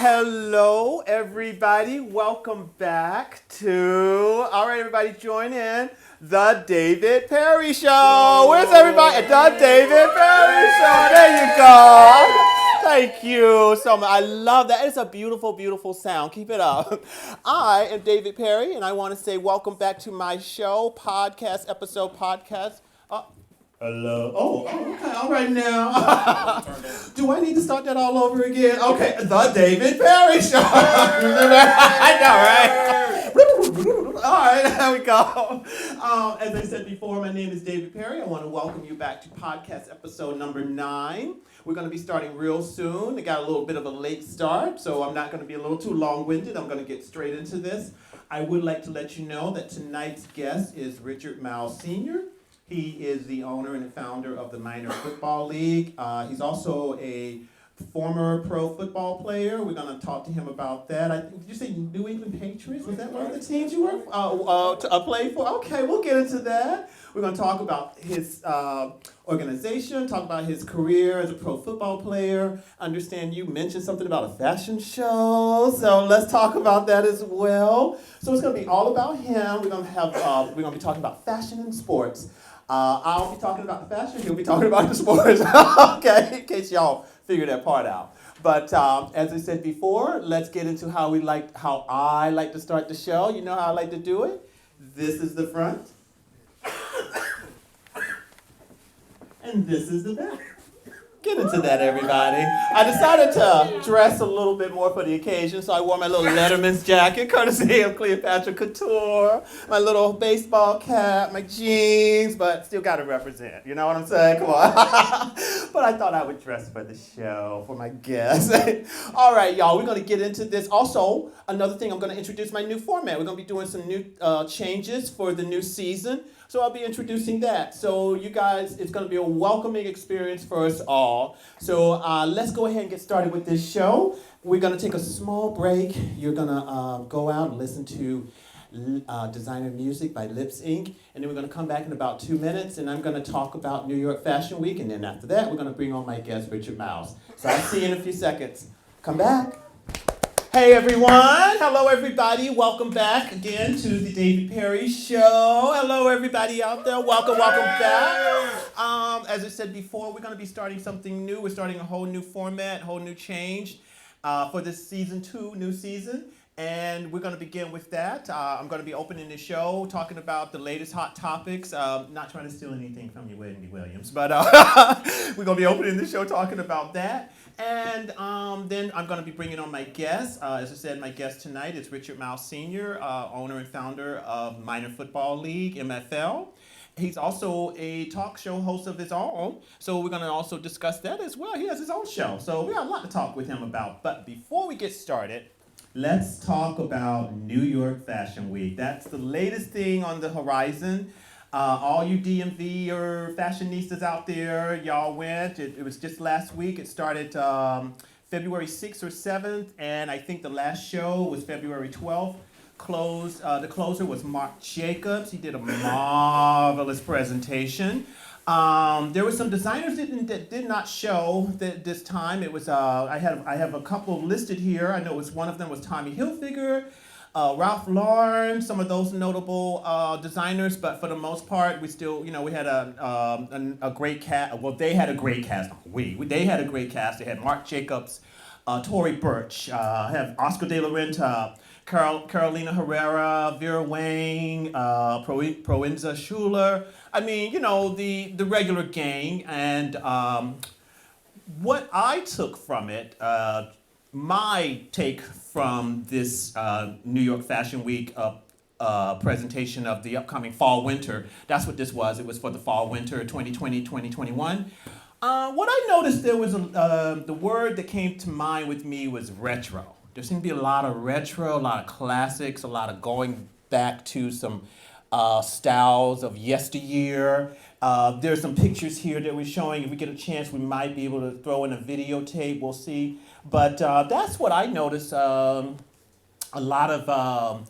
Hello, everybody. Welcome back to, all right, everybody join in, The David Perry Show. Where's everybody? The David Perry Show. There you go. Thank you so much. I love that. It's a beautiful, beautiful sound. Keep it up. I am David Perry, and I want to say welcome back to my show, podcast. Hello. Oh, okay. All right now. Do I need to start that all over again? Okay. The David Perry Show. I know, right? All right. There we go. As I said before, my name is David Perry. I want to welcome you back to podcast episode number 9. We're going to be starting real soon. It got a little bit of a late start, so I'm not going to be a little too long-winded. I'm going to get straight into this. I would like to let you know that tonight's guest is Myles Sr. He is the owner and the founder of the Minor Football League. He's also a former pro football player. We're going to talk to him about that. Did you say New England Patriots? Was that one of the teams you were played for? Okay, we'll get into that. We're going to talk about his organization, talk about his career as a pro football player. Understand you mentioned something about a fashion show, so let's talk about that as well. So it's going to be all about him. We're going to be talking about fashion and sports. I'll be talking about the fashion. He'll be talking about the sports. Okay, in case y'all figure that part out. But as I said before, let's get into how I like to start the show. You know how I like to do it. This is the front, and this is the back. Get into that, everybody. I decided to dress a little bit more for the occasion, so I wore my little Letterman's jacket, courtesy of Cleopatra Couture, my little baseball cap, my jeans, but still got to represent. You know what I'm saying? Come on. But I thought I would dress for the show, for my guests. All right, y'all, we're going to get into this. Also, another thing, I'm going to introduce my new format. We're going to be doing some new changes for the new season. So I'll be introducing that. So you guys, it's going to be a welcoming experience for us all. So let's go ahead and get started with this show. We're going to take a small break. You're going to go out and listen to designer music by Lips Inc. And then we're going to come back in about 2 minutes, and I'm going to talk about New York Fashion Week. And then after that, we're going to bring on my guest, Myles. So I'll see you in a few seconds. Come back. Hey everyone, hello everybody, welcome back again to the David Perry Show. Hello everybody out there, welcome back. As I said before, we're going to be starting something new. We're starting a whole new format, whole new change for this season 2, new season. And we're going to begin with that. I'm going to be opening the show, talking about the latest hot topics. Not trying to steal anything from you, Wendy Williams, but we're going to be opening the show talking about that. And then I'm going to be bringing on my guest. As I said, my guest tonight is Myles Sr., owner and founder of Minor Football League, MFL. He's also a talk show host of his own, so we're going to also discuss that as well. He has his own show, so we have a lot to talk with him about. But before we get started, let's talk about New York Fashion Week. That's the latest thing on the horizon. All you DMV or fashionistas out there, y'all went. It was just last week. It started February 6th or 7th, and I think the last show was February 12th. The closer was Marc Jacobs. He did a marvelous presentation. There were some designers that did not show this time. It was I have a couple listed here. I know one of them was Tommy Hilfiger, Ralph Lauren, some of those notable designers. But for the most part, we had a great cast. Well, they had a great cast. They had a great cast. They had Marc Jacobs, Tory Burch, have Oscar De La Renta, Carolina Herrera, Vera Wang, Proenza Schuler. I mean, the regular gang. And what I took from it, my take from this New York Fashion Week presentation of the upcoming fall-winter, that's what this was. It was for the fall-winter 2020-2021. What I noticed, there was the word that came to mind with me was retro. There seemed to be a lot of retro, a lot of classics, a lot of going back to some styles of yesteryear. There's some pictures here that we're showing. If we get a chance, we might be able to throw in a videotape. We'll see. But that's what I noticed. A lot of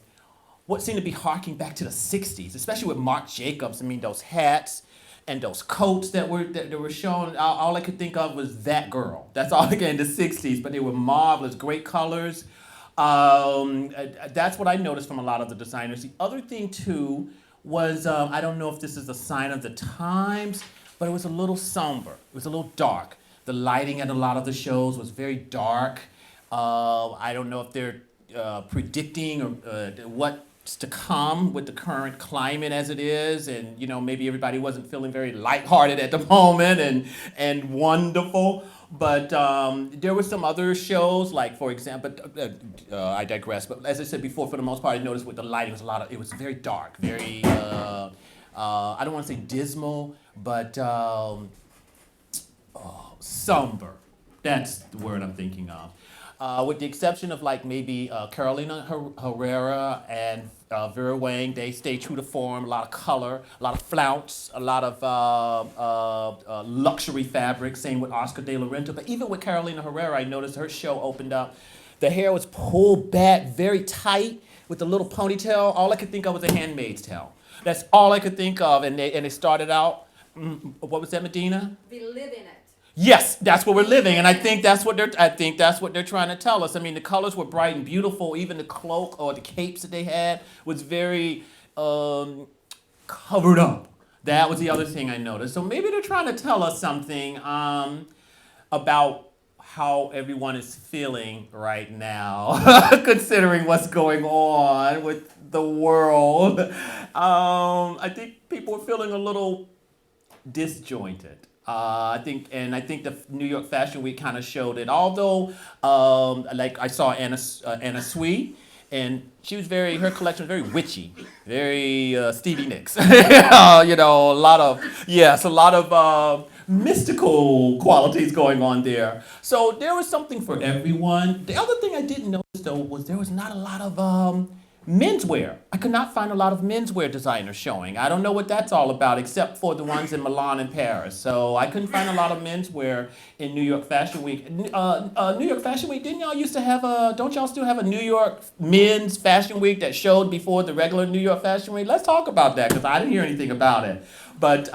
what seemed to be harking back to the 60s, especially with Marc Jacobs. I mean, those hats and those coats that were shown, all I could think of was that girl. That's all again in the 60s, but they were marvelous, great colors. That's what I noticed from a lot of the designers. The other thing too was, I don't know if this is a sign of the times, but it was a little somber. It was a little dark. The lighting at a lot of the shows was very dark. I don't know if they're predicting or what's to come with the current climate as it is, and maybe everybody wasn't feeling very lighthearted at the moment and wonderful. But there were some other shows, like for example, I digress. But as I said before, for the most part, I noticed with the lighting it was very dark, very I don't want to say dismal, but somber. That's the word I'm thinking of. With the exception of like maybe Carolina Herrera and Vera Wang, they stay true to form. A lot of color, a lot of flounce, a lot of luxury fabric. Same with Oscar de la Renta. But even with Carolina Herrera, I noticed her show opened up. The hair was pulled back very tight with a little ponytail. All I could think of was a Handmaid's Tale. That's all I could think of. And they started out. What was that, Medina? We live in it. Yes, that's what we're living, and I think that's what they're trying to tell us. I mean, the colors were bright and beautiful. Even the cloak or the capes that they had was very covered up. That was the other thing I noticed. So maybe they're trying to tell us something about how everyone is feeling right now, considering what's going on with the world. I think people are feeling a little disjointed. I think the New York Fashion Week kind of showed it. Although, like I saw Anna Sui, and her collection was very witchy, very Stevie Nicks. A lot of mystical qualities going on there. So there was something for everyone. The other thing I didn't notice though was there was not a lot of menswear. I could not find a lot of menswear designers showing. I don't know what that's all about, except for the ones in Milan and Paris. So I couldn't find a lot of menswear in New York Fashion Week. New York Fashion Week, didn't y'all used to have don't y'all still have a New York Men's Fashion Week that showed before the regular New York Fashion Week? Let's talk about that, because I didn't hear anything about it. But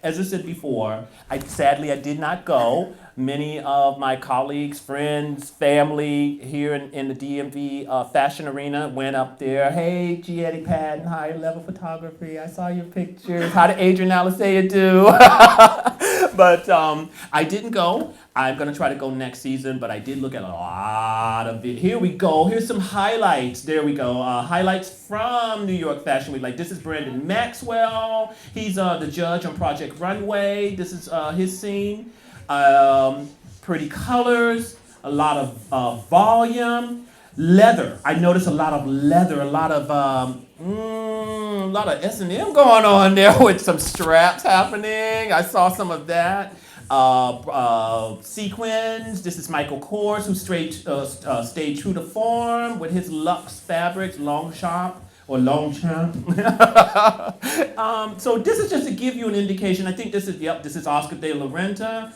as I said before, sadly I did not go. Many of my colleagues, friends, family here in the DMV fashion arena went up there. Hey, G. Eddie Patton, higher level photography. I saw your pictures. How did Adrian Alisea do? But I didn't go. I'm going to try to go next season, but I did look at a lot of it. Here we go. Here's some highlights. There we go. Highlights from New York Fashion Week. Like, this is Brandon Maxwell. He's the judge on Project Runway. This is his scene. Pretty colors, a lot of volume, leather. I noticed a lot of leather, a lot of S&M going on there with some straps happening. I saw some of that. Sequins. This is Michael Kors, who stayed true to form with his luxe fabrics, Longchamp. So this is just to give you an indication. I think this is Oscar de la Renta.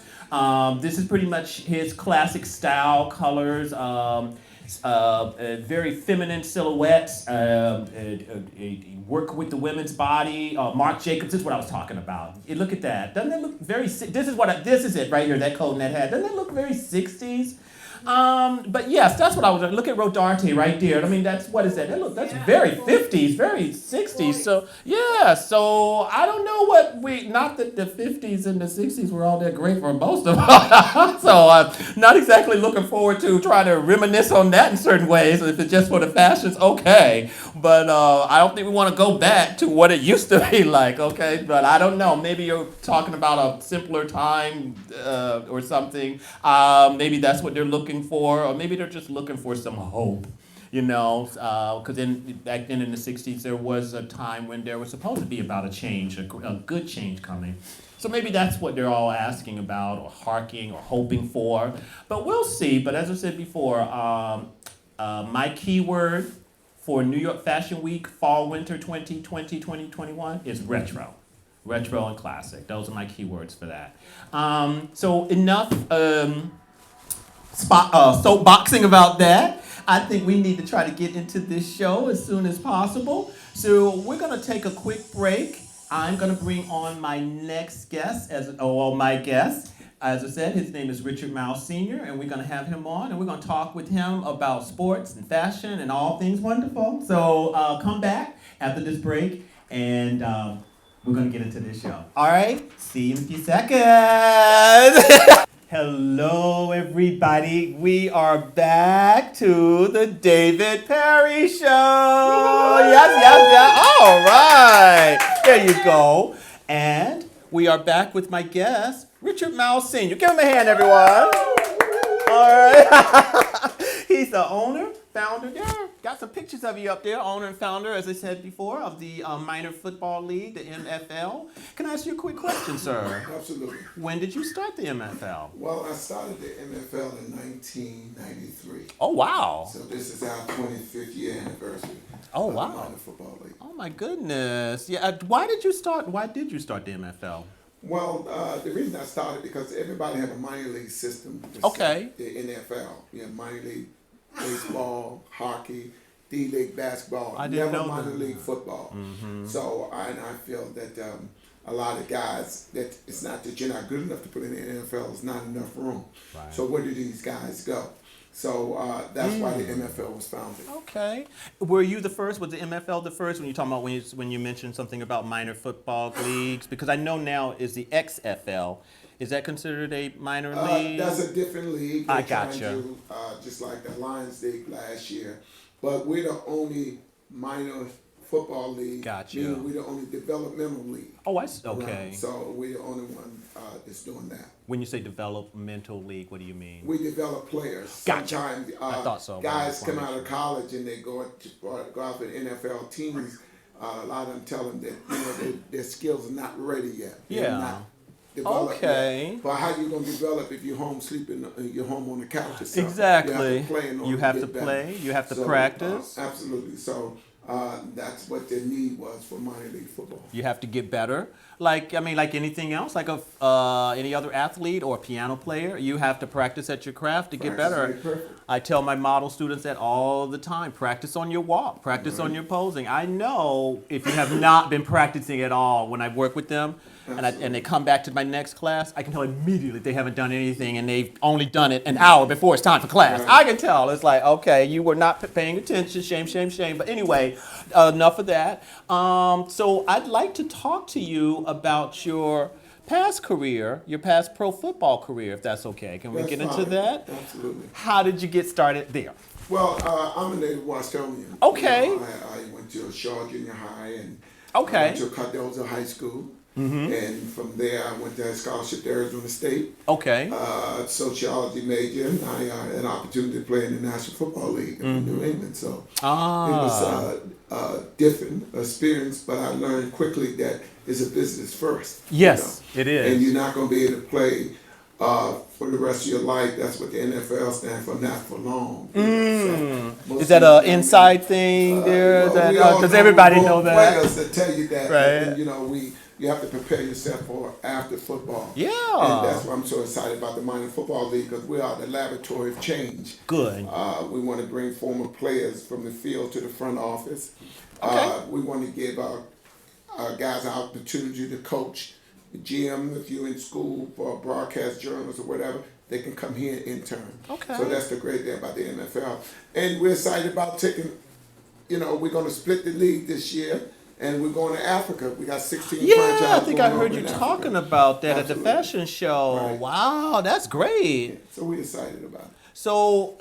This is pretty much his classic style, colors, very feminine silhouettes, work with the women's body. Marc Jacobs, this is what I was talking about. Look at that. Doesn't that look very, this is it right here, that coat and that hat. Doesn't that look very 60s? But yes, that's what I was. Look at Rodarte right there. I mean, what is that? That's very 50s, very 60s. So yeah, so I don't know not that the 50s and the 60s were all that great for most of us. So I'm not exactly looking forward to trying to reminisce on that in certain ways. If it's just for the fashions, okay. But I don't think we want to go back to what it used to be like, okay? But I don't know. Maybe you're talking about a simpler time or something. Maybe that's what they're looking for, or maybe they're just looking for some hope, because back then in the 60s there was a time when there was supposed to be about a change, a good change coming. So maybe that's what they're all asking about, or harking, or hoping for. But we'll see. But as I said before, my keyword for New York Fashion Week, Fall Winter 2020, 2021 is retro. Retro and classic. Those are my keywords for that. So enough soapboxing about that. I think we need to try to get into this show as soon as possible. So we're going to take a quick break, I'm going to bring on my next guest, my guest. As I said, his name is Myles Sr., and we're going to have him on, and we're going to talk with him about sports and fashion and all things wonderful. So come back after this break, and we're going to get into this show. All right? See you in a few seconds. Hello, everybody. We are back to the David Perry Show. Yes. All right. There you go. And we are back with my guest, Myles Sr. Give him a hand, everyone. All right. He's the owner, founder. Yeah, got some pictures of you up there. Owner and founder, as I said before, of the minor football league, the MFL. Can I ask you a quick question, sir? Absolutely. When did you start the MFL? Well, I started the MFL in 1993. Oh, wow. So this is our 25th year anniversary. Oh, of wow. the minor football league. Oh, my goodness. Yeah. Why did you start the MFL? Well, the reason I started because everybody have a minor league system. Okay. The NFL. You have minor league baseball, hockey, D-League basketball. I didn't know minor that. league football. Mm-hmm. So I feel that a lot of guys, that it's not that you're not good enough to put in the NFL, it's not enough room. Right. So where do these guys go? So that's why the MFL was founded. Okay. Were you the first? Was the MFL the first when you talking about when you mentioned something about minor football leagues? Because I know now is the XFL. Is that considered a minor league? That's a different league. I gotcha. Just like the Lions League last year. But we're the only minor football league. Gotcha. Meaning we're the only developmental league. Oh, I see. Okay. So we're the only one that's doing that. When you say developmental league, what do you mean? We develop players. Gotcha. Sometimes I thought so. guys come out of college and they go out for NFL teams. A lot of them tell them that their skills are not ready yet. They're Yeah. not developed Okay. yet. But how you gonna develop if you're home sleeping? You're home on the couch or something. Exactly. You have to play. You have to practice. Absolutely. So that's what the need was for minor league football. You have to get better. Like anything else, like any other athlete or piano player, you have to practice at your craft to get better. Perfect. I tell my model students that all the time. Practice on your walk. Practice on your posing. I know if you have not been practicing at all when I work with them, and they come back to my next class, I can tell immediately they haven't done anything and they've only done it an hour before it's time for class. Right. I can tell. It's like, okay, you were not paying attention. Shame. But anyway, enough of that. So I'd like to talk to you about your past career, your past pro football career, if that's okay. Can we get into that? Absolutely. How did you get started there? Well, I'm a native Washingtonian. Okay. I went to Shaw Junior High and Okay. I went to Cardozo High School. Mm-hmm. And from there, I went to a scholarship to Arizona State. Okay. Sociology major, and I had an opportunity to play in the National Football League in New England. So it was a different experience, but I learned quickly that it's a business first. Yes, it is. And you're not going to be able to play for the rest of your life. That's what the NFL stands for, not for long. So is that an inside thing there? Because everybody know that. Players that tell you that. Right. And, you have to prepare yourself for after football. Yeah. And that's why I'm so excited about the minor football league, because we are the laboratory of change. Good. We want to bring former players from the field to the front office. Okay. We want to give our guys an opportunity to coach. The GM, if you're in school for broadcast journalists or whatever, they can come here and intern. Okay. So that's the great thing about the NFL. And we're excited about taking, we're going to split the league this year. And we're going to Africa. We got 16 franchises. Yeah, I think I heard you in talking Africa. about that Absolutely. at the fashion show. Right. Wow, that's great. Yeah, so we're excited about it. So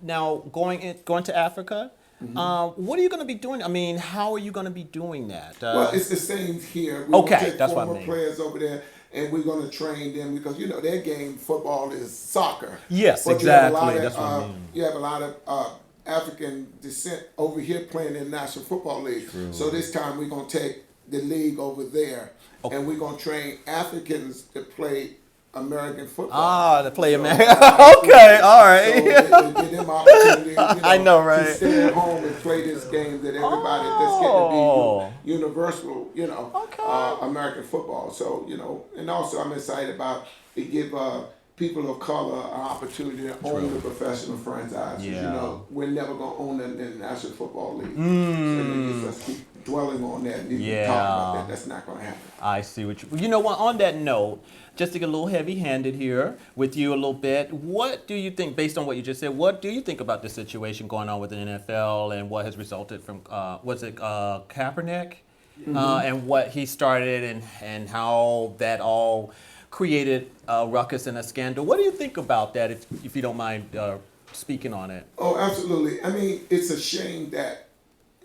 now going to Africa, what are you going to be doing? I mean, how are you going to be doing that? Well, it's the same here. We're going to take that's what I former mean. players over there, and we're going to train them because, their game, football, is soccer. Yes, But exactly. That's what I mean. You have a lot of African descent over here playing in the National Football League. True. So this time we're going to take the league over there, and we're going to train Africans to play American football. To play American. Okay, all right. So give them opportunity, I know, right? to stay at home and play this game that everybody that's getting to be universal, American football. So, and also I'm excited about to give people of color an opportunity to own the professional franchise. Yeah. We're never going to own them in the National Football League. So it gives us dwelling on that and even talking about that. That's not going to happen. I see what you know what, on that note, just to get a little heavy-handed here with you a little bit, what do you think, based on what you just said, what do you think about the situation going on with the NFL and what has resulted from, Kaepernick? And what he started and how that all created a ruckus and a scandal. What do you think about that, if you don't mind speaking on it? Oh, absolutely. I mean, it's a shame that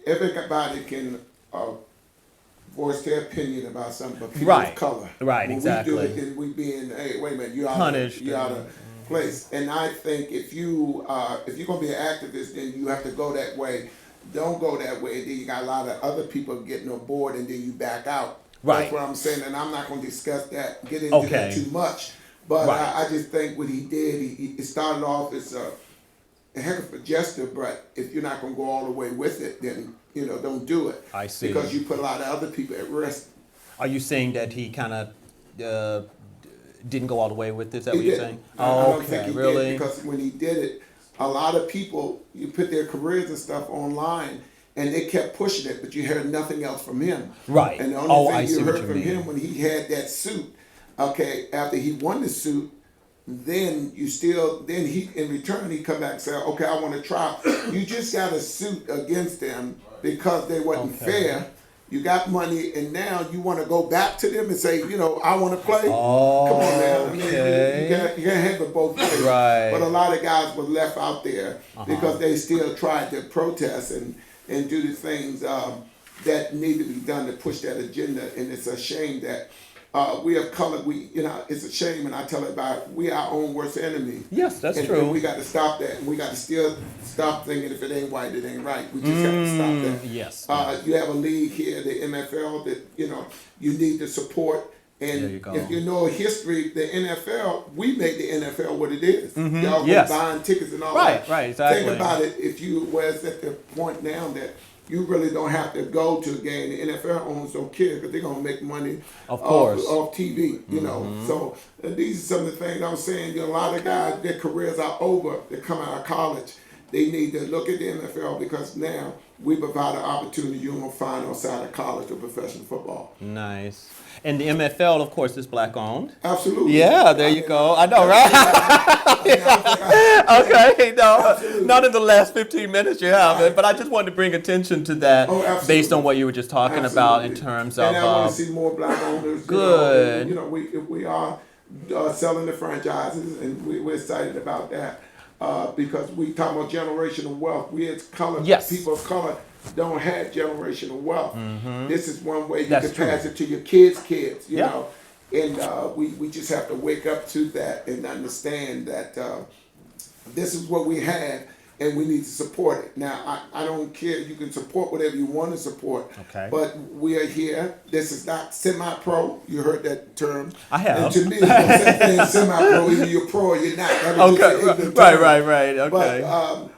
everybody can voice their opinion about something, but people of color. Right, when exactly. we do it, then we being, hey, wait a minute, you're punished. You're out of place. And I think if you're going to be an activist, then you have to go that way. Don't go that way. Then you got a lot of other people getting on board, and then you back out. Right. That's what I'm saying, and I'm not going to discuss that, get into that too much. But I just think what he did, he started off as a heck of a gesture, but if you're not going to go all the way with it, then, don't do it. I see. Because you put a lot of other people at risk. Are you saying that he kind of didn't go all the way with this? Is that what He you're didn't. saying? I don't think he really? did, because when he did it, a lot of people, you put their careers and stuff online, and they kept pushing it, but you heard nothing else from him. Right. And the only thing you heard from him when he had that suit, okay, after he won the suit, then he, in return, he come back and say, okay, I want to try. You just got a suit against them because they wasn't fair. You got money, and now you want to go back to them and say, I want to play? Oh, come on, man. I mean, you can't have it both ways. Right. But a lot of guys were left out there because they still tried to protest and do the things that need to be done to push that agenda. And it's a shame that we have color. It's a shame, and I tell everybody, we are our own worst enemy. Yes, that's true. And we got to stop that. And we got to still stop thinking if it ain't white, it ain't right. We just got to stop that. Yes. You have a league here, the MFL, that you need to support. And if you know history, the NFL, we made the NFL what it is. Y'all been buying tickets and all that. Right, exactly. Think about it. If you was at the point now that you really don't have to go to a game, the NFL owners don't care because they're gonna make money off TV. So these are some of the things I'm saying. A lot of guys, their careers are over. They come out of college. They need to look at the NFL because now we provide an opportunity you won't find outside of college or professional football. Nice. And the MFL, of course, is black owned. Absolutely. Yeah, there you go. I know, right? Okay, no, not in the last 15 minutes you have it, but I just wanted to bring attention to that based on what you were just talking about in terms of. And I want to see more black owners. Good. We are selling the franchises, and we're excited about that because we talk about generational wealth. We as people of color don't have generational wealth. This is one way you can pass it to your kids' kids, you know. And we just have to wake up to that and understand that this is what we have and we need to support it. Now, I don't care. You can support whatever you want to support. Okay. But we are here. This is not semi-pro. You heard that term. I have. And to me, it's no such thing as semi-pro. Either you're pro or you're not. Okay. Right. Okay. But,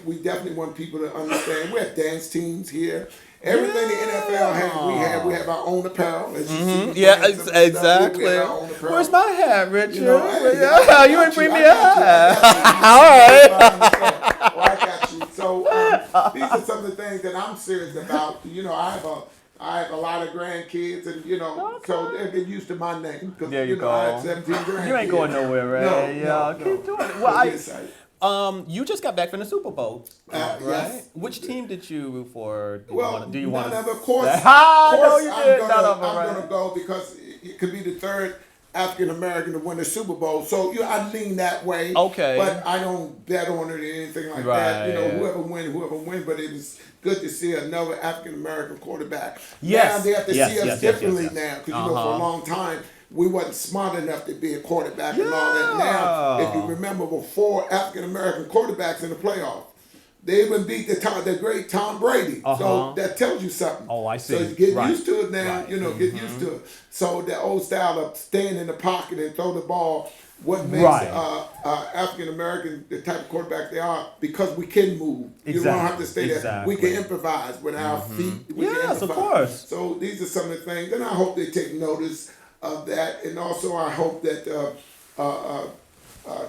we definitely want people to understand. We have dance teams here. Everything the NFL has, we have our own apparel. As you see, exactly. Where's my hat, Richard? You ain't bring me a hat. All right. I got you. So these are some of the things that I'm serious about. I have a lot of grandkids, and so they get used to my name because I have 17 grandkids. You ain't going nowhere, right? No. Keep doing it. Well, you just got back from the Super Bowl, right? Yes. Which team did you root for? None of them, of course. I'm going to go because it could be the third African American to win the Super Bowl. So I lean that way. Okay. But I don't bet on it or anything like that. Whoever win. But it was good to see another African American quarterback. Yes. Now they have to see us differently now because for a long time we wasn't smart enough to be a quarterback and all that. Now, if you remember, there were 4 African American quarterbacks in the playoffs. They even beat the great Tom Brady. So that tells you something. Oh, I see. So you get used to it now, get used to it. So the old style of staying in the pocket and throw the ball, what makes African American the type of quarterback they are, because we can move. You don't have to stay there. We can improvise with our feet. Yes, of course. So these are some of the things, and I hope they take notice of that. And also I hope that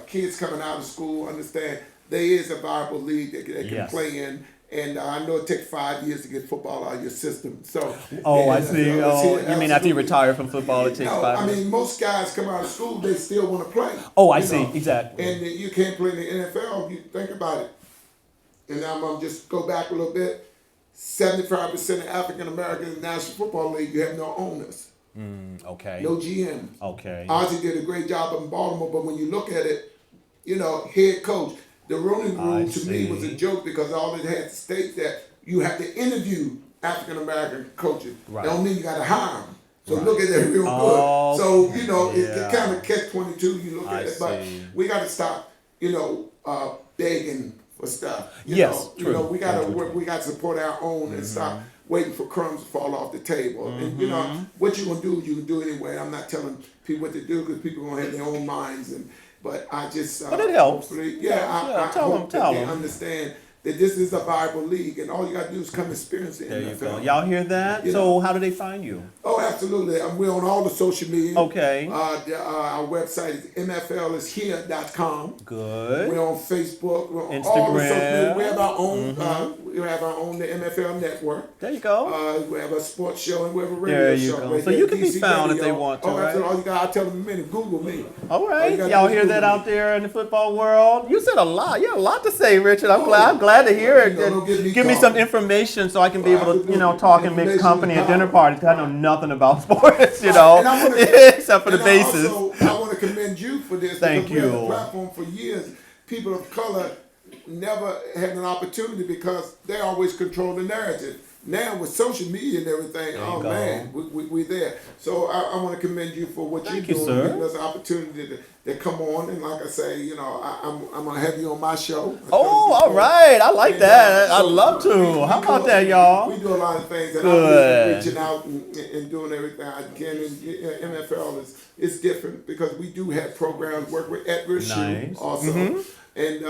kids coming out of school understand there is a viable league that they can play in, And I know it takes 5 years to get football out of your system. So. I see. You mean after you retire from football, it takes 5 years? I mean, most guys come out of school, they still want to play. I see. Exactly. And you can't play in the NFL. You think about it. And I'm going to just go back a little bit. 75% of African Americans in the National Football League, you have no owners. Okay. No GMs. Okay. Ozzie did a great job in Baltimore, but when you look at it, head coach, the running rule to me was a joke because all it had to state that you have to interview African American coaches. Right. That don't mean you got to hire them. So look at that real good. So, it kind of catch-22, you look at it, but we got to stop, begging for stuff. True. We got to work, we got to support our own and stop waiting for crumbs to fall off the table. And, what you going to do, you can do anyway. I'm not telling people what to do because people are going to have their own minds. But I just... but it helps. I hope that they understand that this is a viable league, and all you got to do is come experience it. There you go. Y'all hear that? So how do they find you? Oh, absolutely. We're on all the social media. Okay. Our website is mflishere.com. Good. We're on Facebook. We're on Instagram. all the social media. We have our own. We have our own the MFL network. There you go. We have a sports show and we have a radio show. There you go. So you can be found if they want to, right? Absolutely. All you got, I'll tell them in a minute. Google me. All right. Y'all hear that out there in the football world? You said a lot. You had a lot to say, Richard. I'm glad to hear it. Give me some information so I can be able to, talk and mix company at dinner parties. I know nothing about sports, except for the bases. Also, I want to commend you for this. Thank you. We had a platform for years. People of color never had an opportunity because they always control the narrative. Now with social media and everything, man, we there. So I want to commend you for what you're doing. Sir. Giving us an opportunity to come on, and like I say, I'm gonna have you on my show. All right, I like that. I'd love to. How about that, y'all? We do a lot of things, and I'm reaching out and doing everything I can. And NFL is different because we do have programs. Work with Edward Shoe also. And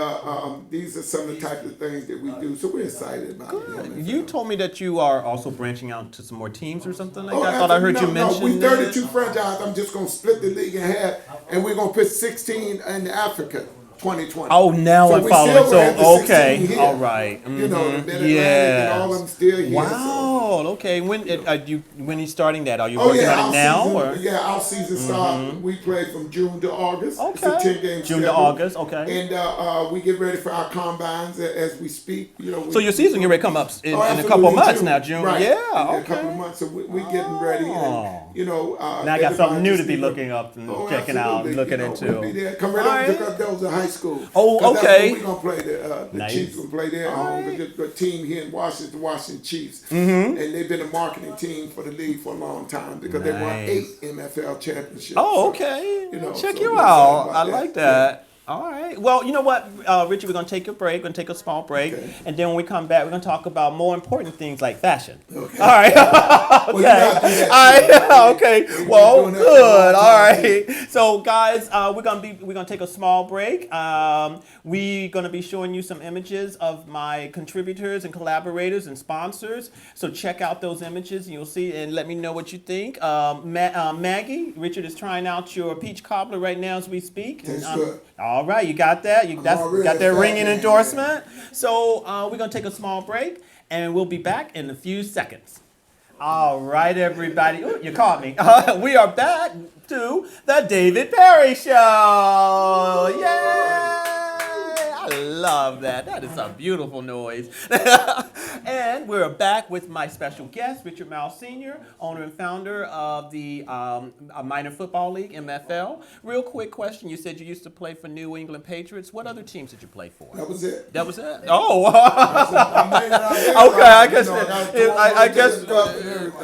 these are some of the types of things that we do, so we're excited about it. You told me that you are also branching out to some more teams or something like that. I thought I heard you mention. No, we 32 franchises. I'm just going to split the league in half, and we're going to put 16 in Africa. 2020. Oh, now so I'm following. So, okay. All right. And all of them still here. Wow. Okay. When are you starting that? Are you working on it now? Our season starts. We play from June to August. Okay. It's a 10-game June to August. Okay. And we get ready for our combines as we speak. So your season get ready to come up in a couple of months now, June. Right. Yeah. In a couple of months. So we're getting ready. And, now I got something new to be looking up and checking out and looking into. We'll be there. Come right up to those in high school. Oh, okay. We're going to play the nice. Chiefs will play there. The team here in Washington, the Washington Chiefs. And they've been a marketing team for the league for a long time because they won 8 MFL championships. Oh, okay. Check you out. I like that. Yeah. All right. Well, you know what, Richard, we're going to take a break. We're going to take a small break. Okay. And then when we come back, we're going to talk about more important things like fashion. Okay. All right. Okay. Well, good. All right. So, guys, we're going to take a small break. We're going to be showing you some images of my contributors and collaborators and sponsors. So check out those images and you'll see and let me know what you think. Maggie, Richard is trying out your peach cobbler right now as we speak. Tastes good. All right, you got that? Got that ringing endorsement? So we're going to take a small break, and we'll be back in a few seconds. All right, everybody. Ooh, you caught me. We are back to the David Perry Show. Yay! I love that. That is a beautiful noise. And we're back with my special guest, Richard Myles Sr., owner and founder of the Minor Football League, MFL. Real quick question. You said you used to play for New England Patriots. What other teams did you play for? That was it. That was it? Oh. Okay, I guess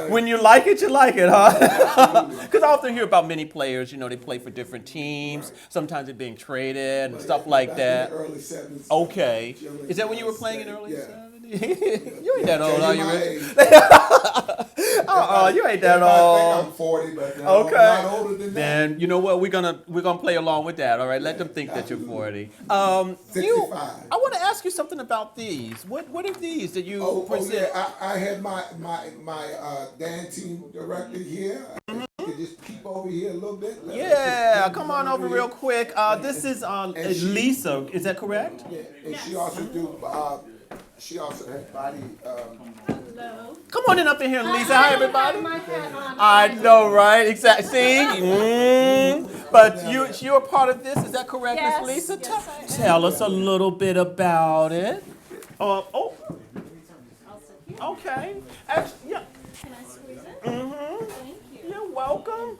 when you like it, huh? Because I often hear about many players, they play for different teams. Right. Sometimes they're being traded and stuff like that. In the early 70s. Okay. Is that when you were playing in the early 70s? You ain't that old, are you, Rich? You ain't that old. I think I'm 40, but I'm not older than that. Then you know what? We're gonna play along with that. All right. Let them think that you're 40. 65. I want to ask you something about these. What are these that you present? I had my dance team director here. Just keep over here a little bit. Come on over real quick. This is Lisa. Is that correct? Yeah, and she also do She also had body. Hello. Come on in up in here, Lisa. Hi, everybody. My hat on. I know, right? Exactly. See? But you're a part of this. Is that correct, Yes. Miss Lisa? Yes, I am. Tell us a little bit about it. Oh, I'll sit here. okay. Actually, yeah. Can I squeeze it? Mm-hmm. Thank you. You're welcome.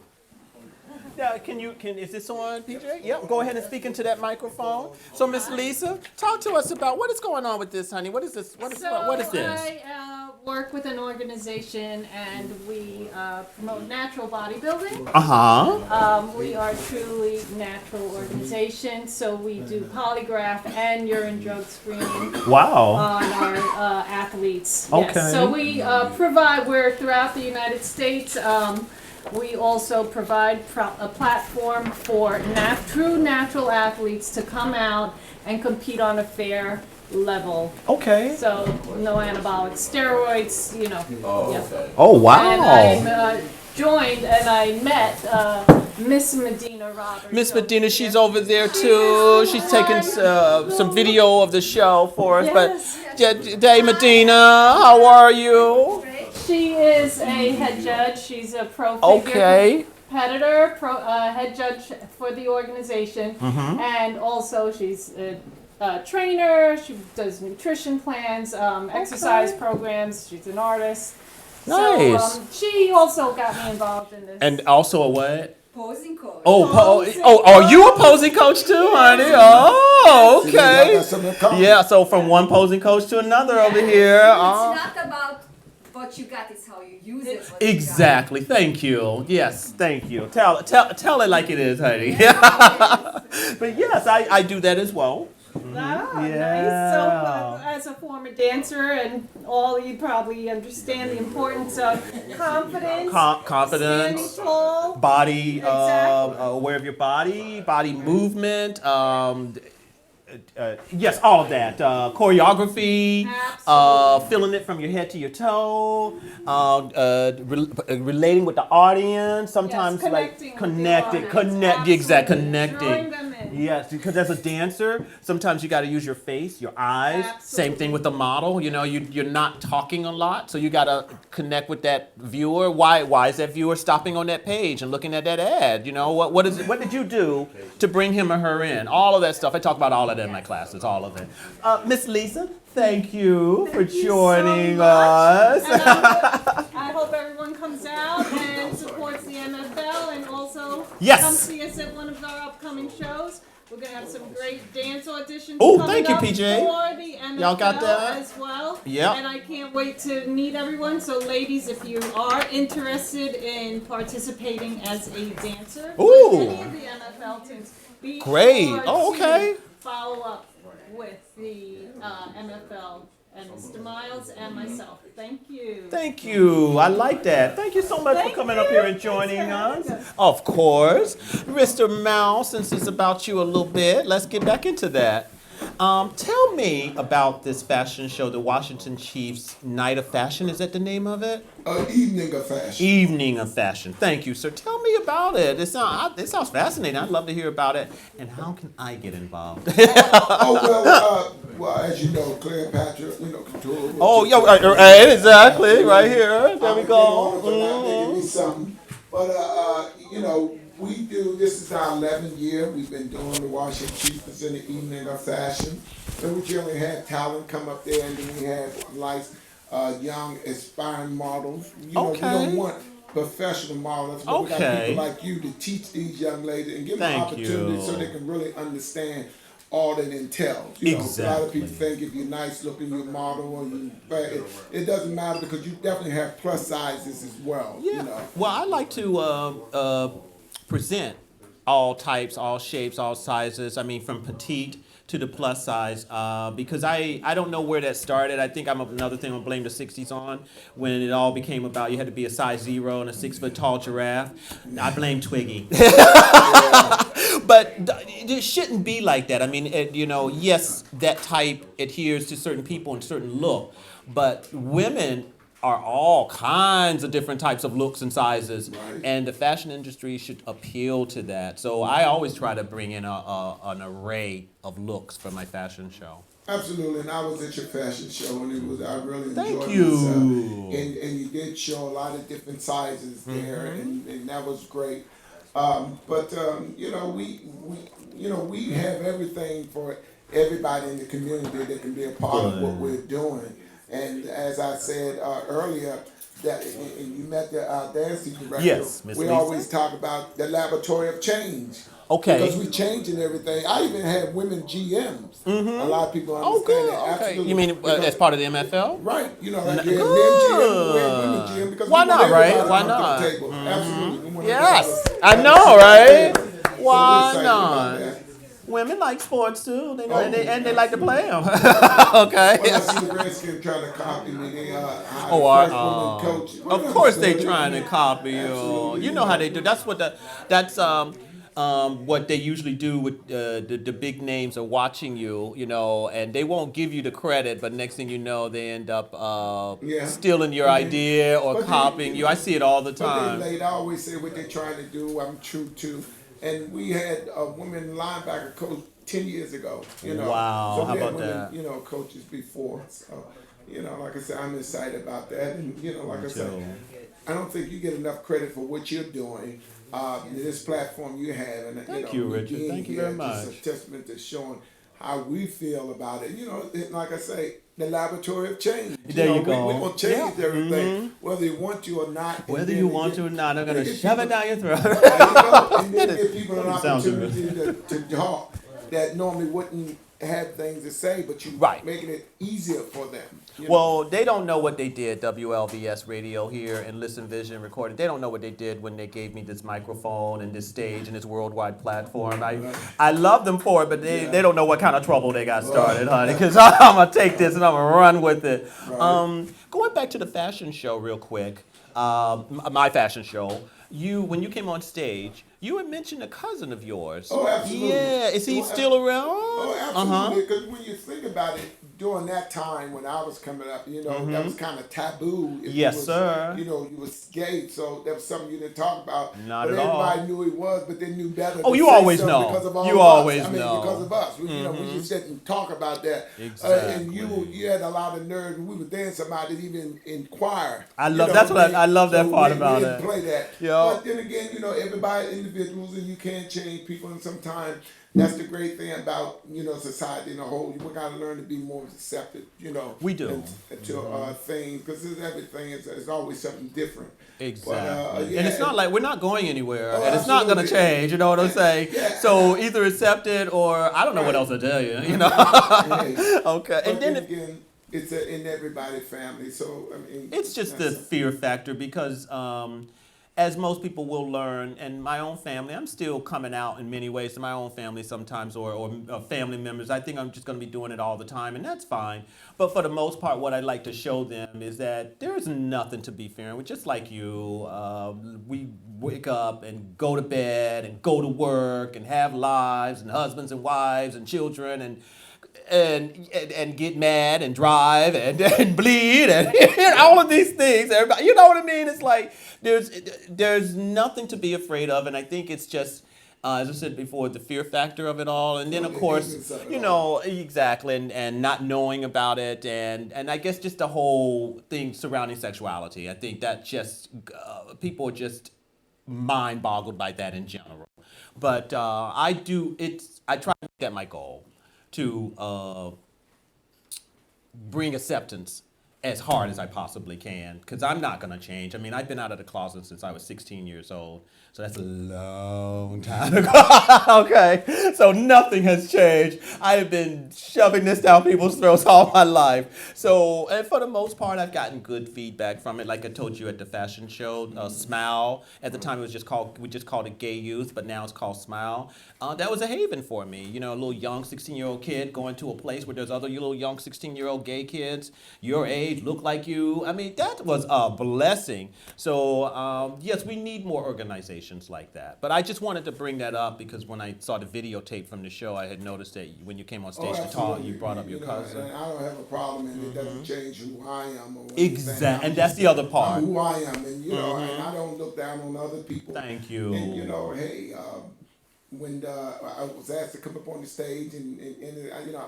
Yeah, is this on, PJ? Yep, go ahead and speak into that microphone. So, Miss Lisa, talk to us about what is going on with this, honey. What is this? What is this? I work with an organization and we promote natural bodybuilding. Uh-huh. We are truly natural organization, so we do polygraph and urine drug screening Wow. on our athletes. Okay. Yes. So we we're throughout the United States. We also provide a platform for true natural athletes to come out and compete on a fair level. Okay. So no anabolic steroids, you know. Yeah. Oh, wow. And I joined and I met Miss Medina Roberts. Miss over Medina, here. she's over there too. She's taking some video of the show for us. Yes. But, Day Medina, how are you? She is a head judge. She's a pro figure competitor, head judge for the organization, and also she's a trainer. She does nutrition plans, exercise programs. She's an artist. Nice. So she also got me involved in this. And also a what? Posing coach. Are you a posing coach too, honey? Oh, okay. Yeah, so from one posing coach to another over here. It's not about what you got, it's how you use it. Exactly. Thank you. Yes, thank you. Tell it like it is, honey. But yes, I do that as well. Nice. So, as a former dancer and all, you probably understand the importance of confidence. Confidence. Standing tall. Body, Exactly. aware of your body movement. Yes, all of that. Choreography, feeling it from your head to your toe, relating with the audience. Sometimes connecting with the connecting. Drawing them in. Yes, because as a dancer, sometimes you got to use your face, your eyes. Absolutely. Same thing with the model. You know, you're not talking a lot, so you got to connect with that viewer. Why is that viewer stopping on that page and looking at that ad? You know, what did you do to bring him or her in? All of that stuff. I talk about all of that in my classes, all of it. Miss Lisa, thank you for joining us. And I hope everyone comes out and supports the NFL and also come see us at one of our upcoming shows. We're going to have some great dance auditions coming up PJ. for the NFL Y'all got that? as well. Yep. And I can't wait to meet everyone. So ladies, if you are interested in participating as a dancer with any of the NFL teams, be sure to follow up with the NFL and Mr. Myles and myself. Thank you. Thank you. I like that. Thank you so much for coming up here and joining us. Of course. Mr. Myles, since it's about you a little bit, let's get back into that. Tell me about this fashion show, the Washington Chiefs Night of Fashion. Is that the name of it? Evening of Fashion. Evening of Fashion. Thank you, sir. Tell me about it. It sounds fascinating. I'd love to hear about it. And how can I get involved? Well, as you know, Cleopatra, Couture. Exactly. Right here. There we go. But, we do, this is our 11th year. We've been doing the Washington Chiefs in the Evening of Fashion. And we generally have talent come up there, and then we have nice, young, aspiring models. We don't want professional models, but we got people like you to teach these young ladies and give them opportunities so they can really understand all that entails. A lot of people think if you're nice looking, you're a model, but it doesn't matter because you definitely have plus sizes as well. Yeah. Well, I like to present all types, all shapes, all sizes. I mean, from petite to the plus size, because I don't know where that started. I think another thing I'm blame the 60s on, when it all became about you had to be a size 0 and a 6-foot tall giraffe. I blame Twiggy. But it shouldn't be like that. I mean, yes, that type adheres to certain people and certain look, but women are all kinds of different types of looks and sizes, and the fashion industry should appeal to that. So I always try to bring in an array of looks for my fashion show. Absolutely, and I was at your fashion show, and I really enjoyed Thank you. myself. And you did show a lot of different sizes there, and that was great. But we have everything for everybody in the community that can be a part of what we're doing. And as I said earlier, that and you met the dancing director. Yes, Miss We Lisa. always talk about the laboratory of change. Okay. Because we changing everything. I even had women GMs. A lot of people understand good. that. Okay. Absolutely. You mean as part of the MFL? Right. You know, like Good. you had men GM, we had women GM. Because Why we want not, right? everybody to Why come to not? the table. Absolutely. We want Yes. everybody I to know, come to the right? table. So we're Why excited about not? that. Women like sports too. They know, Oh, and they like to play them. When I Okay. see the Redskins trying to copy me, they hired Oh, a first woman coach. of course they trying to copy you. Absolutely. You know how they do. That's what they usually do with the big names are watching you, and they won't give you the credit, but next thing you know, they end up Yeah. stealing your idea or but they- copying you. I see it all the But time. they late. I always say what they're trying to do, I'm true to. And we had a women linebacker coach 10 years ago. Wow, So how we had about women, that? Coaches before. So, like I said, I'm excited about that. And, like I said, I don't think you get enough credit for what you're doing. This platform you have. And, Thank you, Richard. being Thank you here, very much. Just a testament to showing how we feel about it. Like I say, the laboratory of change. There you go. We're going to change Yeah. everything, whether you want to or not. And Whether then you we want get- to or not, they're gonna they get shove it people- down your throat. There you go. And then give people an Sounds good. opportunity to talk that normally wouldn't have things to say, but you Right. making it easier for them. Well, they don't know what they did, WLVS Radio here and Listen Vision Recording. They don't know what they did when they gave me this microphone and this stage and this worldwide platform. I love them for it, but they don't know what kind of trouble they got started, honey, because I'm going to take this and I'm going to run with it. Right. Going back to the fashion show real quick, my fashion show, when you came on stage, you had mentioned a cousin of yours. Oh, absolutely. Yeah, is he Oh, still around? Oh, absolutely. Because when you think about it, during that time when I was coming up, that was kind of taboo. If Yes, you was, sir. You was gay, so that was something you didn't talk about. Not but at all. everybody knew he was, but they knew better. Oh, to you say always something know. Because of all You of always us. I mean, know. because of us. We just didn't talk about that. Exactly. And you had a lot of nerve, and we were dancing somebody to even inquire. I love I love that part about we it. didn't play that. Yeah. But then again, everybody individuals, and you can't change people, and sometimes that's the great thing about society in a whole. We gotta learn to be more receptive. We do. To things, because everything is always something different. Exactly. But, And it's not like we're not going anywhere, Oh, and it's not going to absolutely. change. You know what I'm saying? Yeah. So either accept it or I don't know what else to tell you. Hey, Okay. but And then again, it's in everybody's family. So I mean, it's just the fear factor because, as most people will learn, and my own family, I'm still coming out in many ways to my own family sometimes or family members. I think I'm just going to be doing it all the time, and that's fine. But for the most part, what I'd like to show them is that there is nothing to be fearing with. Just like you, we wake up and go to bed and go to work and have lives and husbands and wives and children and get mad and drive and bleed and all of these things. Everybody, you know what I mean? It's like there's nothing to be afraid of, and I think it's just as I said before, the fear factor of it all, and then of course, exactly, and not knowing about it, and I guess just the whole thing surrounding sexuality. I think that just people are just mind boggled by that in general. But I try to make that my goal to bring acceptance as hard as I possibly can, because I'm not going to change. I mean, I've been out of the closet since I was 16 years old, so that's a long time ago. Okay, so nothing has changed. I have been shoving this down people's throats all my life. So, and for the most part, I've gotten good feedback from it. Like I told you at the fashion show, Smile. At the time, we just called it Gay Youth, but now it's called Smile. That was a haven for me. You know, a little young 16-year-old kid going to a place where there's other little young 16-year-old gay kids your age, look like you. I mean, that was a blessing. So, yes, we need more organizations like that. But I just wanted to bring that up because when I saw the videotape from the show, I had noticed that when you came on stage to talk, you brought up your cousin. And I don't have a problem, and it doesn't change who I am. Or Exactly, and that's the other part. I'm who I am, and and I don't look down on other people. Thank you. And hey, when I was asked to come up on the stage, and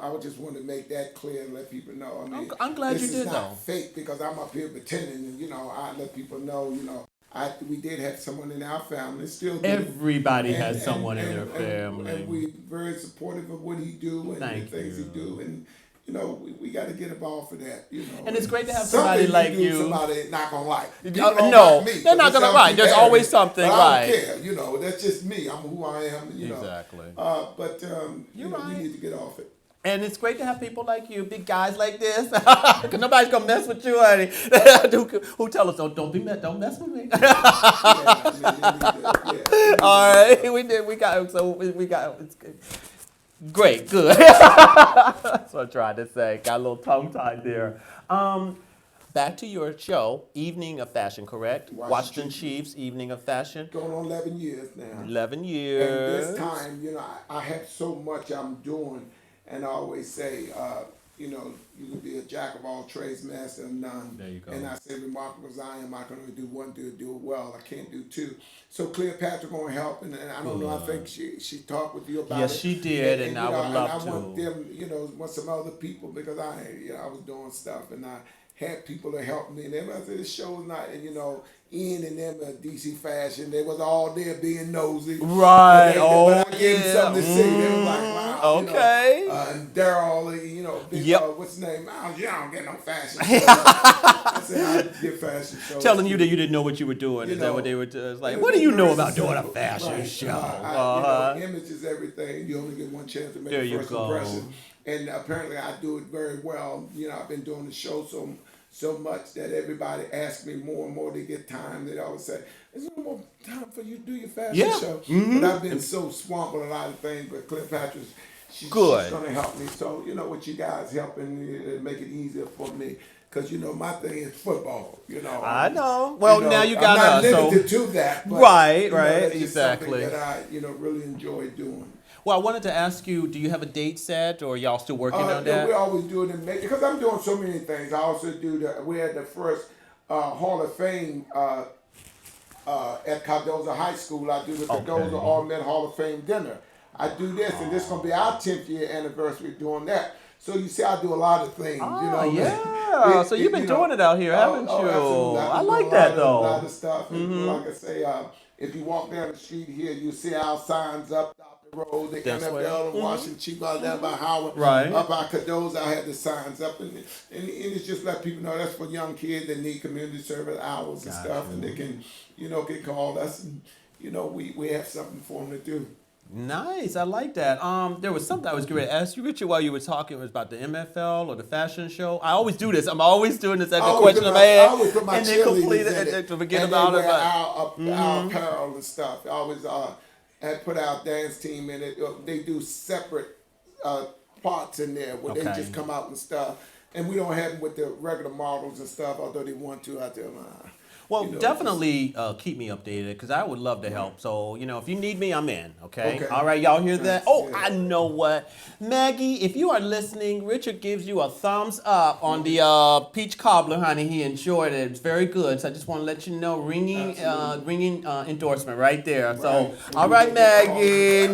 I would just want to make that clear and let people know. I mean, I'm glad this you is did not though. fake because I'm up here pretending, and I let people know, we did have someone in our family, still do. Everybody has someone in their family. And we very supportive of what he do and the things he do, and we got to get involved for that. And it's great to have somebody like you. Somebody not gonna like. No, like me, they're not gonna like. There's always something, but right? I don't care. That's just me. I'm who I am. Exactly. But You're right. we need to get off it. And it's great to have people like you, big guys like this. Cause nobody's gonna mess with you, honey. Who tell us don't mess with me. All right, we got. It's good. Great, good. That's what I tried to say. Got a little tongue tied there. Back to your show, Evening of Fashion, correct? Washington Chiefs, Evening of Fashion. Going on 11 years now. 11 years. And this time, I have so much I'm doing, and I always say, you can be a jack of all trades, master of none. There you go. And I say, remarkable as I am, I can only do one, do it well. I can't do two. So Cleopatra going to help, and I don't know, I think she talked with you about it. Yes, she did, and I would love to. I want them, want some other people, because I was doing stuff, and I had people to help me, and everybody said, this show is not, and Ian and them at DC Fashion, they was all there being nosy. Right. But I gave them something to see. They was like, wow. Okay. And Daryl, big, yep. What's his name? Myles, you don't get no fashion show. I said, I get fashion shows. Telling you that you didn't know what you were doing. Is that what they were doing? It's like, what do you know about doing a fashion show? Image is everything. You only get one chance to make there a first you go. impression. And apparently I do it very well. I've been doing the show so much that everybody asks me more and more to get time. They always say, "Is there more time for you to do your fashion show?" Mm-hmm. But I've been so swamped with a lot of things. But Cleopatra's, she's going to help me. So with you guys helping me to make it easier for me. Because my thing is football. I know. Well, now you got us. I'm not limited to that. But, right. That's Exactly. just something that I really enjoy doing. Well, I wanted to ask you, do you have a date set, or y'all still working on that? We always do it in May, because I'm doing so many things. I also we had the first Hall of Fame at Cardozo High School. I do the Cardozo All-Met Hall of Fame dinner. I do this, and this is going to be our 10th year anniversary doing that. So you see, I do a lot of things. Yeah. So you've been doing it out here, haven't you? Absolutely. I like that, though. A lot of stuff. And like I say, if you walk down the street here, you see our signs up the road, the NFL, Washington Chief, out there by Howard, up by Cardozo. I had the signs up, and it's just let people know that's for young kids that need community service hours and stuff, and they can, get called us, and we have something for them to do. Nice, I like that. There was something I was going to ask you, Richard, while you were talking. It was about the MFL or the fashion show. I always do this. I'm always doing this at the question of my head. I always put my and then complete it, and forget about it. Our apparel and stuff. I always had put our dance team in it. They do separate parts in there where they just come out and stuff. And we don't have them with the regular models and stuff, although they want to out there. Well, definitely keep me updated, because I would love to help. So, if you need me, I'm in, okay? All right, y'all hear that? Oh, I know what. Maggie, if you are listening, Richard gives you a thumbs up on the peach cobbler, honey. He enjoyed it. It's very good. So I just want to let you know, ringing endorsement right there. So, all right, Maggie.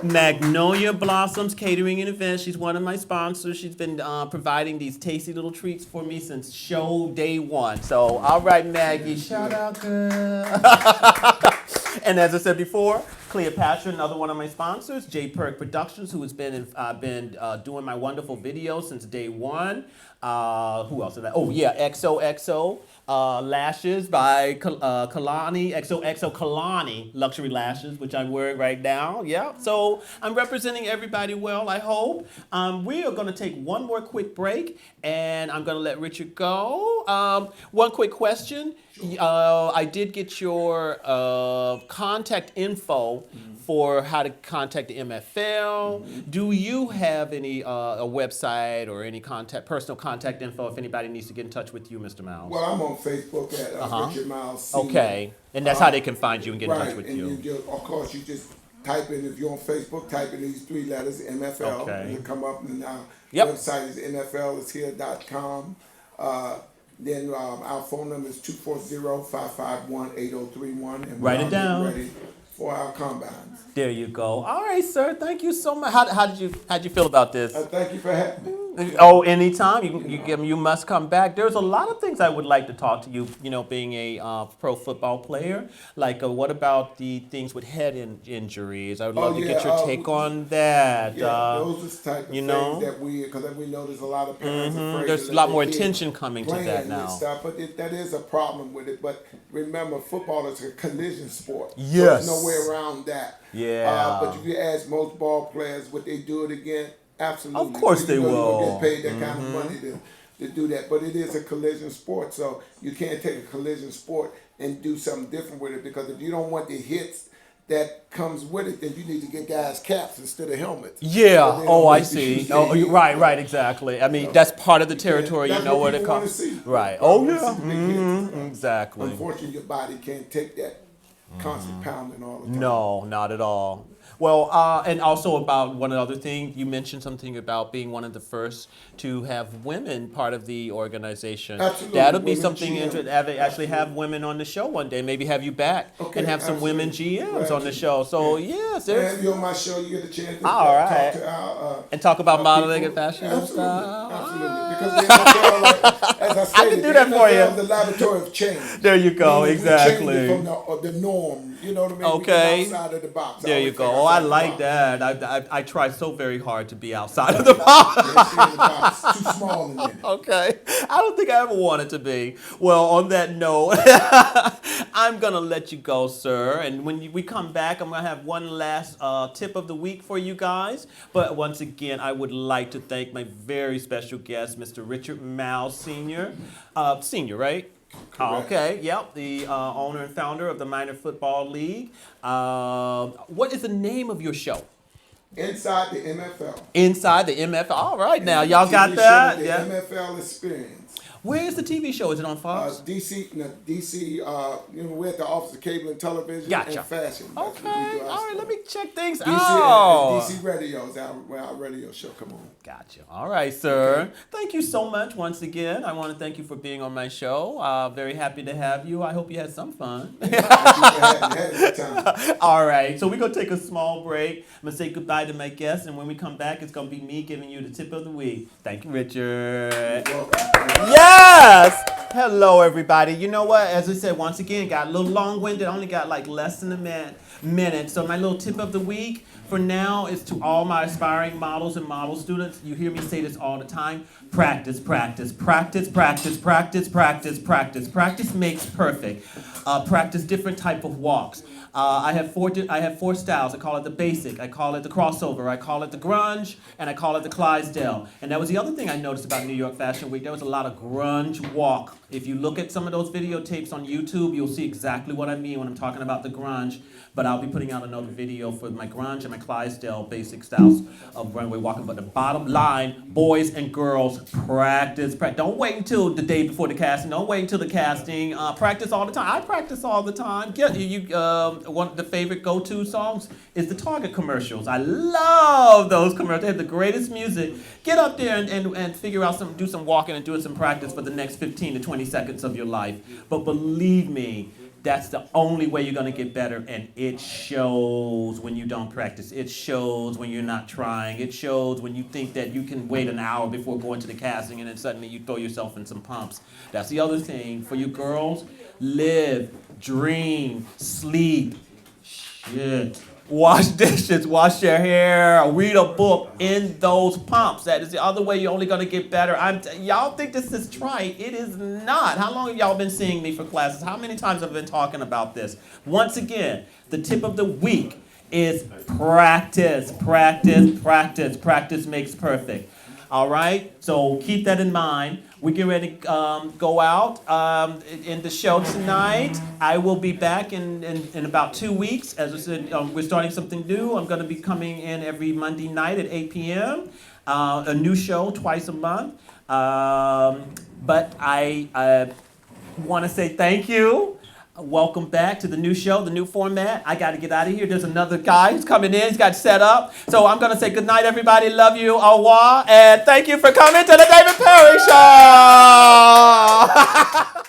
Magnolia Blossoms Catering and Events. She's one of my sponsors. She's been providing these tasty little treats for me since show day one. So, all right, Maggie. Shout out, girl. And as I said before, Cleopatra, another one of my sponsors, Perk Productions, who has been doing my wonderful videos since day one. Who else did I? Oh yeah, XOXO lashes by Kalani, XOXO Kalani luxury lashes, which I'm wearing right now. Yeah, so I'm representing everybody well, I hope. We are going to take one more quick break, and I'm going to let Richard go. One quick question. I did get your contact info for how to contact the MFL. Do you have any a website or any personal contact info if anybody needs to get in touch with you, Mr. Myles? Well, I'm on Facebook at Richard Myles Sr. Okay, and that's how they can find you and get in touch with you. And of course, you just type in, if you're on Facebook, type in these three letters, MFL, and it'll come up, and our website is nflishere.com. Then our phone number is 240-551-8031. And write it down. Ready for our combines. There you go. All right, sir. Thank you so much. How'd you feel about this? Thank you for having me. Oh, anytime. You must come back. There's a lot of things I would like to talk to you, being a pro football player. Like, what about the things with head injuries? I would love to get your take on that. Yeah, those are the type of things that because we know there's a lot of parents afraid. There's a lot more attention coming to that now. Stuff, but that is a problem with it. But remember, football is a collision sport. Yes. So there's no way around that. Yeah. But if you ask most ball players, would they do it again? Absolutely. Of course they will. You get paid that kind of money to do that. But it is a collision sport, so you can't take a collision sport and do something different with it, because if you don't want the hits that comes with it, then you need to get guys caps instead of helmets. Yeah. Oh, I see. Oh, right. Exactly. I mean, that's part of the territory. Yeah, you know where it comes. Right. Oh, yeah. Exactly. Unfortunately, your body can't take that constant pounding all the time. No, not at all. Well, and also about one other thing, you mentioned something about being one of the first to have women part of the organization. Absolutely. That'll be something interesting. Actually have women on the show one day. Maybe have you back and have some women GMs on the show. So yes, have you on my show. You get a chance to talk to our and talk about modeling and fashion. Absolutely. Because the NFL, as I stated, I can do that for you. The laboratory of change. There you go. Exactly. Change from the norm. You know what I mean? Okay. We get outside of the box. There you go. Oh, I like that. I try so very hard to be outside of the box. Too small in there. Okay. I don't think I ever wanted to be. Well, on that note, I'm going to let you go, sir. And when we come back, I'm going to have one last tip of the week for you guys. But once again, I would like to thank my very special guest, Mr. Richard Myles Sr. Senior, right? Okay, yep, the owner and founder of the Minor Football League. What is the name of your show? Inside the MFL. Inside the MFL. All right, now y'all got that? The MFL Experience. Where is the TV show? Is it on Fox? DC. We're at the Office of Cable and Television and Fashion. Okay, all right, let me check things DC, out. DC Radio is our radio show. Come on. Gotcha. All right, sir. Okay. Thank you so much once again. I want to thank you for being on my show. Very happy to have you. I hope you had some fun. All right, so we're going to take a small break. I'm going to say goodbye to my guests, and when we come back, it's going to be me giving you the tip of the week. Thank you, Richard. Yes! Hello, everybody. You know what? As I said, once again, got a little long-winded. Only got like less than a minute. So my little tip of the week for now is to all my aspiring models and model students. You hear me say this all the time. Practice, practice, practice, practice, practice, practice, practice. Practice makes perfect. Practice different type of walks. I have four styles. I call it the basic, I call it the crossover, I call it the grunge, and I call it the Clydesdale. And that was the other thing I noticed about New York Fashion Week. There was a lot of grunge walk. If you look at some of those videotapes on YouTube, you'll see exactly what I mean when I'm talking about the grunge. But I'll be putting out another video for my grunge and my Clydesdale basic styles of runway walking. But the bottom line, boys and girls, practice. Don't wait until the day before the casting. Don't wait until the casting. Practice all the time. I practice all the time. One of the favorite go-to songs is the Target commercials. I love those commercials. They have the greatest music. Get up there and figure out do some walking and doing some practice for the next 15 to 20 seconds of your life. But believe me, that's the only way you're going to get better, and it shows when you don't practice. It shows when you're not trying. It shows when you think that you can wait an hour before going to the casting, and then suddenly you throw yourself in some pumps. That's the other thing. For you girls, live, dream, sleep, shit. Wash dishes, wash your hair, read a book in those pumps. That is the other way you're only going to get better. Y'all think this is trite. It is not. How long have y'all been seeing me for classes? How many times have I been talking about this? Once again, the tip of the week is practice, practice, practice. Practice makes perfect. All right? So keep that in mind. We get ready to go out in the show tonight. I will be back in about 2 weeks. As I said, we're starting something new. I'm going to be coming in every Monday night at 8 p.m. A new show twice a month. But I want to say thank you. Welcome back to the new show, the new format. I got to get out of here. There's another guy who's coming in. He's got set up. So I'm going to say good night, everybody. Love you. Au revoir. And thank you for coming to the David Perry Show.